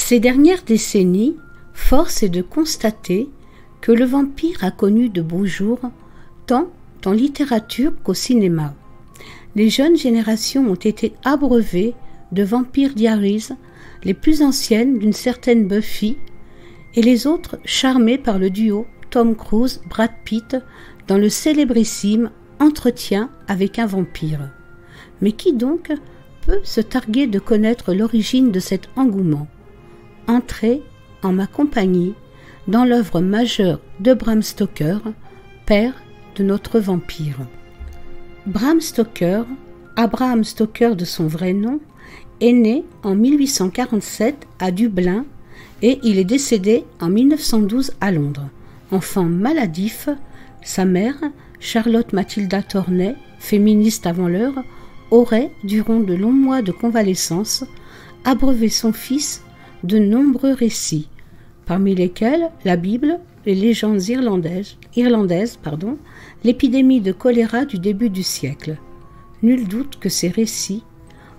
Ces dernières décennies, force est de constater que le vampire a connu de beaux jours, tant en littérature qu'au cinéma. Les jeunes générations ont été abreuvées de Vampire Diaries, les plus anciennes d'une certaine Buffy, et les autres charmées par le duo Tom Cruise-Brad Pitt dans le célébrissime Entretien avec un vampire. Mais qui donc peut se targuer de connaître l'origine de cet engouement? Entrez en ma compagnie dans l'œuvre majeure de Bram Stoker, père de notre vampire. Bram Stoker, Abraham Stoker de son vrai nom, est né en 1847 à Dublin et il est décédé en 1912 à Londres. Enfant maladif, sa mère, Charlotte Mathilda Tornay, féministe avant l'heure, aurait, durant de longs mois de convalescence, abreuvé son fils de nombreux récits, parmi lesquels la Bible, les légendes irlandaises, l'épidémie de choléra du début du siècle. Nul doute que ces récits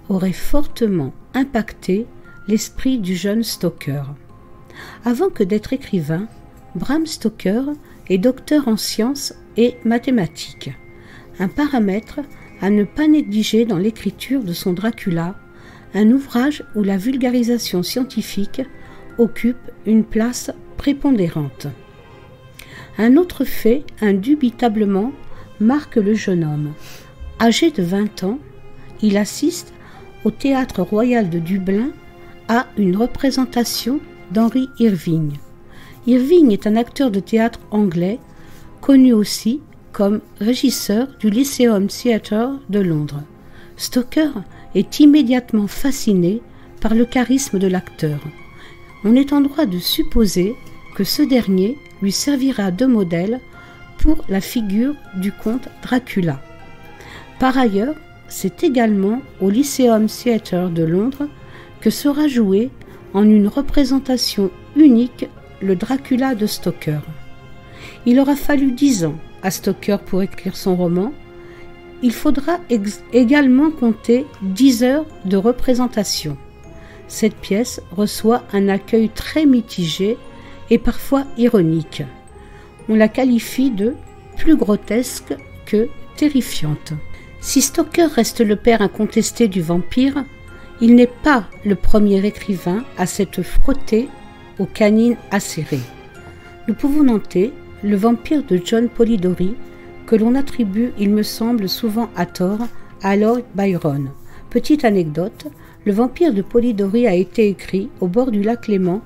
auraient fortement impacté l'esprit du jeune Stoker. Avant que d'être écrivain, Bram Stoker est docteur en sciences et mathématiques, un paramètre à ne pas négliger dans l'écriture de son Dracula, un ouvrage où la vulgarisation scientifique occupe une place prépondérante. Un autre fait, indubitablement, marque le jeune homme. Âgé de 20 ans, il assiste au Théâtre Royal de Dublin à une représentation d'Henry Irving. Irving est un acteur de théâtre anglais, connu aussi comme régisseur du Lyceum Theatre de Londres. Stoker est immédiatement fasciné par le charisme de l'acteur. On est en droit de supposer que ce dernier lui servira de modèle pour la figure du comte Dracula. Par ailleurs, c'est également au Lyceum Theatre de Londres que sera joué en une représentation unique le Dracula de Stoker. Il aura fallu 10 ans à Stoker pour écrire son roman. Il faudra également compter 10 heures de représentation. Cette pièce reçoit un accueil très mitigé et parfois ironique. On la qualifie de plus grotesque que terrifiante. Si Stoker reste le père incontesté du vampire, il n'est pas le premier écrivain à s'être frotté aux canines acérées. Nous pouvons noter Le vampire de John Polidori, que l'on attribue, il me semble souvent à tort, à Lord Byron. Petite anecdote, Le vampire de Polidori a été écrit au bord du lac Léman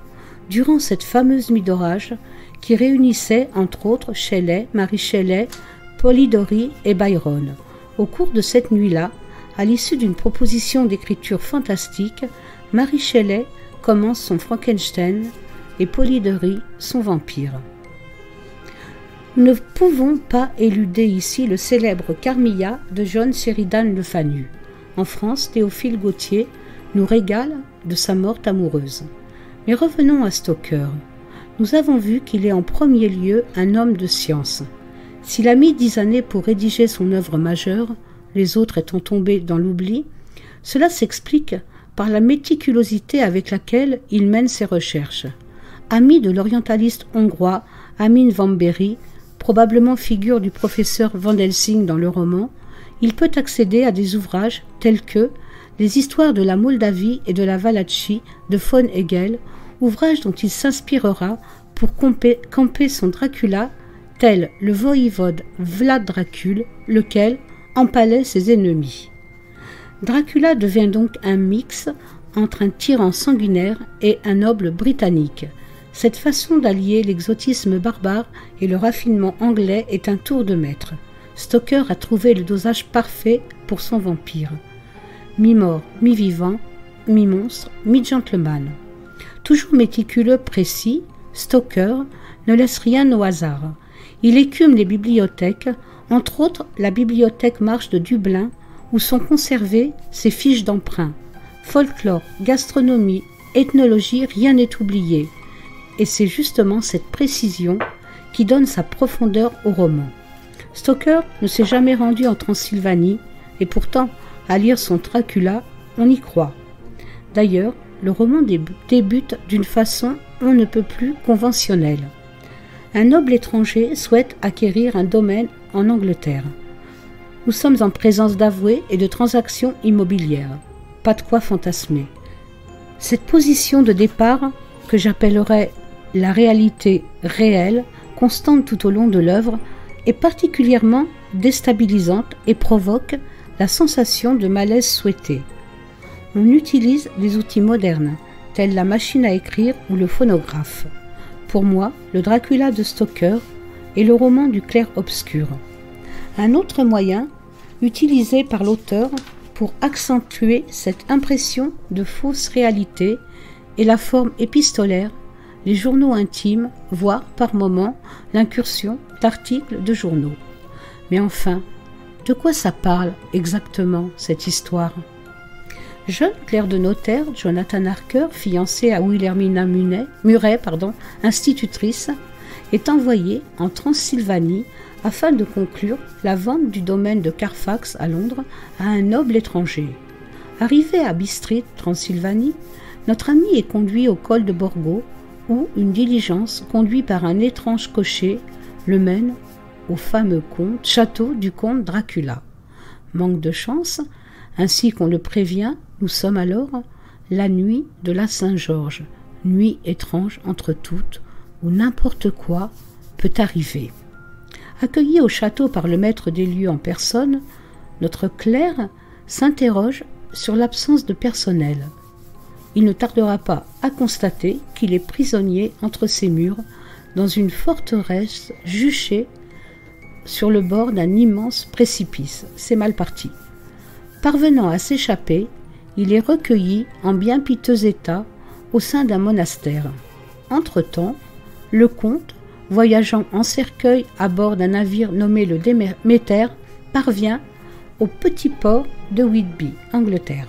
durant cette fameuse nuit d'orage qui réunissait entre autres Shelley, Mary Shelley, Polidori et Byron. Au cours de cette nuit-là, à l'issue d'une proposition d'écriture fantastique, Mary Shelley commence son Frankenstein et Polidori son vampire. Nous ne pouvons pas éluder ici le célèbre Carmilla de John Sheridan Le Fanu. En France, Théophile Gautier nous régale de sa morte amoureuse. Mais revenons à Stoker. Nous avons vu qu'il est en premier lieu un homme de science. S'il a mis 10 années pour rédiger son œuvre majeure, les autres étant tombés dans l'oubli, cela s'explique par la méticulosité avec laquelle il mène ses recherches. Ami de l'orientaliste hongrois Armin van Bury, probablement figure du professeur Van Helsing dans le roman, il peut accéder à des ouvrages tels que Les histoires de la Moldavie et de la Valachie de von Hegel, ouvrage dont il s'inspirera pour camper son Dracula, tel le voïvode Vlad Dracul, lequel empalait ses ennemis. Dracula devient donc un mix entre un tyran sanguinaire et un noble britannique. Cette façon d'allier l'exotisme barbare et le raffinement anglais est un tour de maître. Stoker a trouvé le dosage parfait pour son vampire. Mi-mort, mi-vivant, mi-monstre, mi-gentleman. Toujours méticuleux, précis, Stoker ne laisse rien au hasard. Il écume les bibliothèques, entre autres la bibliothèque Marsh de Dublin, où sont conservées ses fiches d'emprunt. Folklore, gastronomie, ethnologie, rien n'est oublié. Et c'est justement cette précision qui donne sa profondeur au roman. Stoker ne s'est jamais rendu en Transylvanie, et pourtant, à lire son Dracula, on y croit. D'ailleurs, le roman débute d'une façon on ne peut plus conventionnelle. Un noble étranger souhaite acquérir un domaine en Angleterre. Nous sommes en présence d'avoués et de transactions immobilières. Pas de quoi fantasmer. Cette position de départ, que j'appellerais la réalité réelle, constante tout au long de l'œuvre, est particulièrement déstabilisante et provoque la sensation de malaise souhaité. On utilise des outils modernes, tels la machine à écrire ou le phonographe. Pour moi, le Dracula de Stoker est le roman du clair-obscur. Un autre moyen, utilisé par l'auteur pour accentuer cette impression de fausse réalité, est la forme épistolaire, les journaux intimes, voire par moments l'incursion d'articles de journaux. Mais enfin, de quoi ça parle exactement cette histoire? Jeune clerc de notaire, Jonathan Harker, fiancé à Wilhelmina Murray, institutrice, est envoyé en Transylvanie afin de conclure la vente du domaine de Carfax à Londres à un noble étranger. Arrivé à Bistrit, Transylvanie, notre ami est conduit au col de Borgo, où une diligence conduite par un étrange cocher le mène au fameux château du comte Dracula. Manque de chance, ainsi qu'on le prévient, nous sommes alors la nuit de la Saint-Georges, nuit étrange entre toutes, où n'importe quoi peut arriver. Accueilli au château par le maître des lieux en personne, notre clerc s'interroge sur l'absence de personnel. Il ne tardera pas à constater qu'il est prisonnier entre ses murs, dans une forteresse juchée sur le bord d'un immense précipice. C'est mal parti. Parvenant à s'échapper, il est recueilli en bien piteux état au sein d'un monastère. Entre-temps, le comte, voyageant en cercueil à bord d'un navire nommé le Déméter, parvient au petit port de Whitby, Angleterre.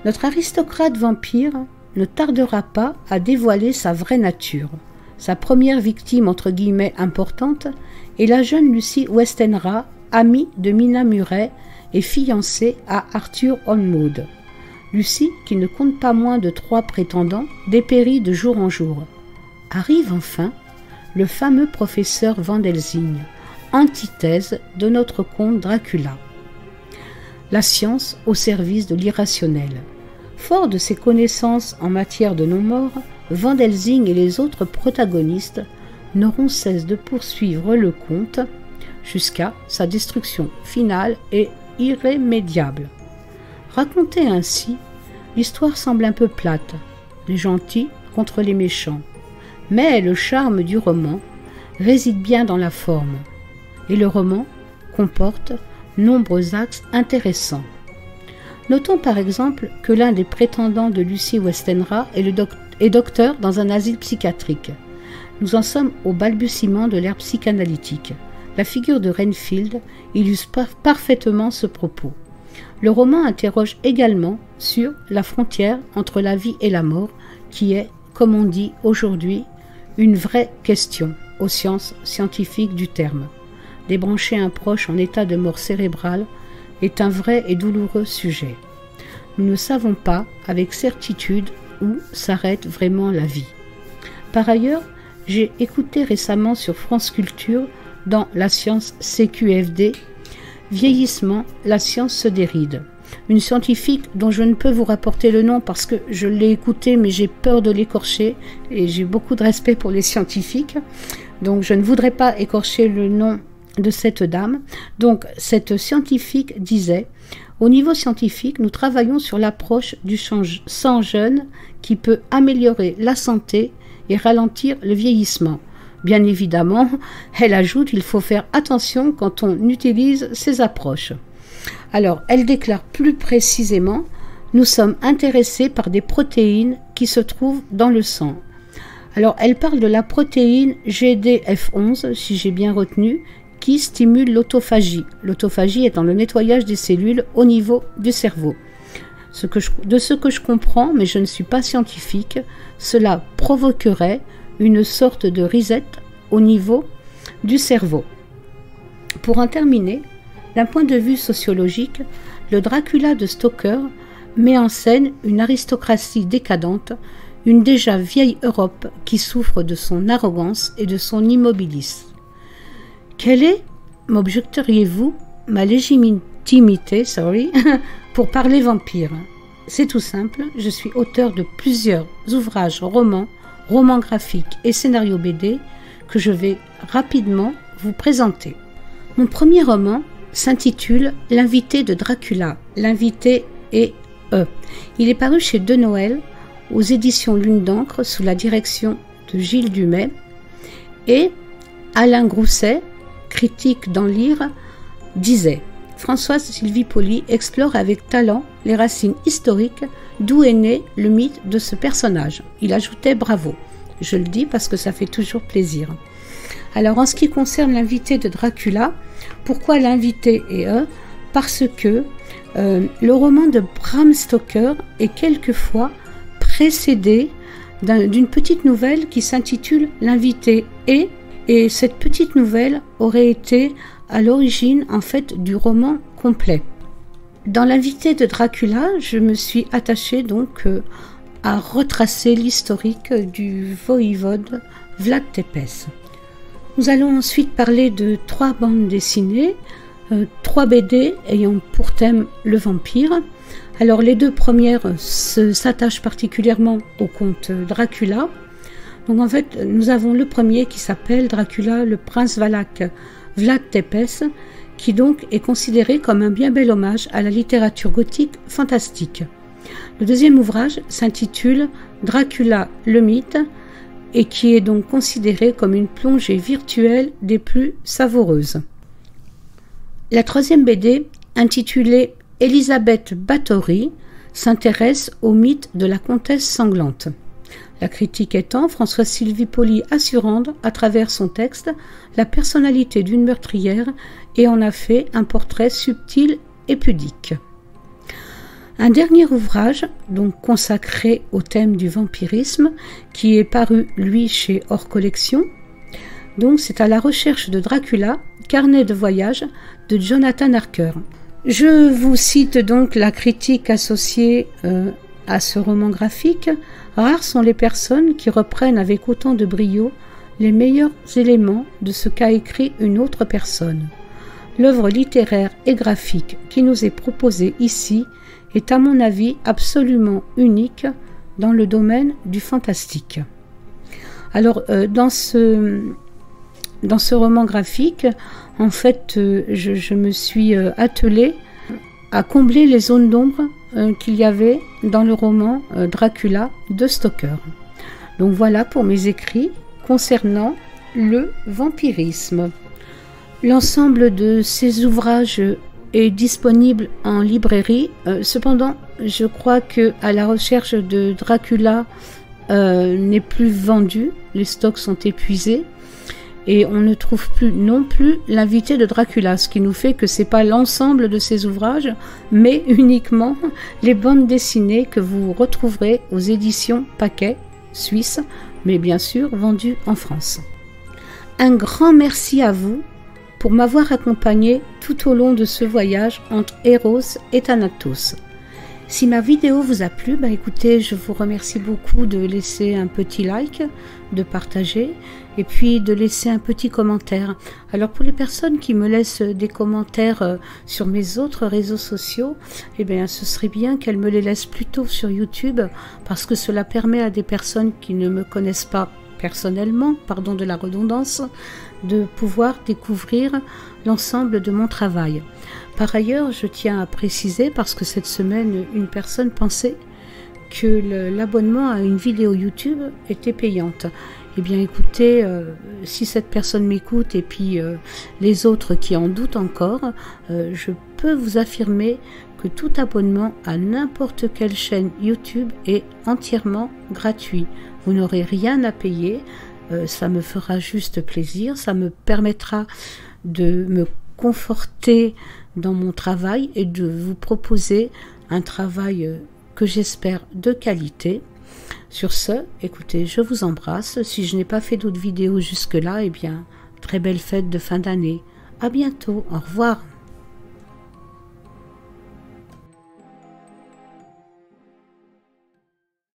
Notre aristocrate vampire ne tardera pas à dévoiler sa vraie nature. Sa première victime entre guillemets importante est la jeune Lucy Westenra, amie de Mina Murray et fiancée à Arthur Holmwood. Lucy, qui ne compte pas moins de 3 prétendants, dépérit de jour en jour. Arrive enfin le fameux professeur Van Helsing, antithèse de notre comte Dracula. La science au service de l'irrationnel. Fort de ses connaissances en matière de non-mort, Van Helsing et les autres protagonistes n'auront cesse de poursuivre le comte jusqu'à sa destruction finale et irrémédiable. Racontée ainsi, l'histoire semble un peu plate, les gentils contre les méchants. Mais le charme du roman réside bien dans la forme, et le roman comporte nombreux axes intéressants. Notons par exemple que l'un des prétendants de Lucy Westenra est docteur dans un asile psychiatrique. Nous en sommes au balbutiement de l'ère psychanalytique. La figure de Renfield illustre parfaitement ce propos. Le roman interroge également sur la frontière entre la vie et la mort, qui est, comme on dit aujourd'hui, une vraie question aux sciences scientifiques du terme. Débrancher un proche en état de mort cérébrale est un vrai et douloureux sujet. Nous ne savons pas avec certitude où s'arrête vraiment la vie. Par ailleurs, j'ai écouté récemment sur France Culture, dans La science CQFD, Vieillissement, la science se déride. Une scientifique dont je ne peux vous rapporter le nom parce que je l'ai écoutée mais j'ai peur de l'écorcher et j'ai beaucoup de respect pour les scientifiques. Donc je ne voudrais pas écorcher le nom de cette dame. Donc cette scientifique disait: au niveau scientifique, nous travaillons sur l'approche du sang jeune qui peut améliorer la santé et ralentir le vieillissement. Bien évidemment, elle ajoute qu'il faut faire attention quand on utilise ces approches. Alors, elle déclare plus précisément: nous sommes intéressés par des protéines qui se trouvent dans le sang. Alors, elle parle de la protéine GDF11, si j'ai bien retenu, qui stimule l'autophagie. L'autophagie étant le nettoyage des cellules au niveau du cerveau. De ce que je comprends, mais je ne suis pas scientifique, cela provoquerait une sorte de reset au niveau du cerveau. Pour en terminer, d'un point de vue sociologique, le Dracula de Stoker met en scène une aristocratie décadente, une déjà vieille Europe qui souffre de son arrogance et de son immobilisme. Quelle est, m'objecteriez-vous, ma légitimité, pour parler vampire? C'est tout simple, je suis auteur de plusieurs ouvrages romans, romans graphiques et scénarios BD que je vais rapidement vous présenter. Mon premier roman s'intitule L'invité de Dracula, l'invité et Il est paru chez De Noël aux éditions Lune d'encre sous la direction de Gilles Dumais et Alain Grousset, critique dans Lire, disait « Françoise Sylvie Poly explore avec talent les racines historiques d'où est né le mythe de ce personnage. » Il ajoutait « Bravo ». Je le dis parce que ça fait toujours plaisir. Alors en ce qui concerne l'invité de Dracula, pourquoi l'invité et Parce que le roman de Bram Stoker est quelquefois précédé d'une petite nouvelle qui s'intitule L'invité et cette petite nouvelle aurait été à l'origine en fait du roman complet. Dans L'invité de Dracula, je me suis attachée donc à retracer l'historique du voïvode Vlad Tepes. Nous allons ensuite parler de 3 bandes dessinées, 3 BD ayant pour thème le vampire. Alors les 2 premières s'attachent particulièrement au conte Dracula. Donc en fait, nous avons le premier qui s'appelle Dracula, le prince valaque Vlad Tepes, qui donc est considéré comme un bien bel hommage à la littérature gothique fantastique. Le deuxième ouvrage s'intitule Dracula, le mythe, et qui est donc considéré comme une plongée virtuelle des plus savoureuses. La troisième BD, intitulée Elisabeth Bathory, s'intéresse au mythe de la comtesse sanglante. La critique étant Françoise Sylvie Poly assurant à travers son texte la personnalité d'une meurtrière et en a fait un portrait subtil et pudique. Un dernier ouvrage, donc consacré au thème du vampirisme, qui est paru, lui, chez Hors Collection. Donc, c'est À la recherche de Dracula, carnet de voyage de Jonathan Harker. Je vous cite donc la critique associée à ce roman graphique. Rares sont les personnes qui reprennent avec autant de brio les meilleurs éléments de ce qu'a écrit une autre personne. L'œuvre littéraire et graphique qui nous est proposée ici est à mon avis absolument unique dans le domaine du fantastique. Alors dans ce roman graphique, en fait, je me suis attelée à combler les zones d'ombre qu'il y avait dans le roman Dracula de Stoker. Donc voilà pour mes écrits concernant le vampirisme. L'ensemble de ces ouvrages est disponible en librairie. Cependant, je crois que À la recherche de Dracula n'est plus vendu. Les stocks sont épuisés. Et on ne trouve plus non plus L'invité de Dracula, ce qui nous fait que ce n'est pas l'ensemble de ces ouvrages, mais uniquement les bandes dessinées que vous retrouverez aux éditions Paquet, suisse, mais bien sûr vendues en France. Un grand merci à vous pour m'avoir accompagné tout au long de ce voyage entre Eros et Thanatos. Si ma vidéo vous a plu, écoutez, je vous remercie beaucoup de laisser un petit like, de partager et puis de laisser un petit commentaire. Alors pour les personnes qui me laissent des commentaires sur mes autres réseaux sociaux, ce serait bien qu'elles me les laissent plutôt sur YouTube parce que cela permet à des personnes qui ne me connaissent pas personnellement, pardon de la redondance, de pouvoir découvrir l'ensemble de mon travail. Par ailleurs, je tiens à préciser, parce que cette semaine, une personne pensait que l'abonnement à une vidéo YouTube était payante. Eh bien écoutez, si cette personne m'écoute et puis les autres qui en doutent encore, je peux vous affirmer que tout abonnement à n'importe quelle chaîne YouTube est entièrement gratuit. Vous n'aurez rien à payer, ça me fera juste plaisir, ça me permettra de me conforter dans mon travail et de vous proposer un travail que j'espère de qualité. Sur ce, écoutez, je vous embrasse. Si je n'ai pas fait d'autres vidéos jusque-là, très belle fête de fin d'année. À bientôt, au revoir.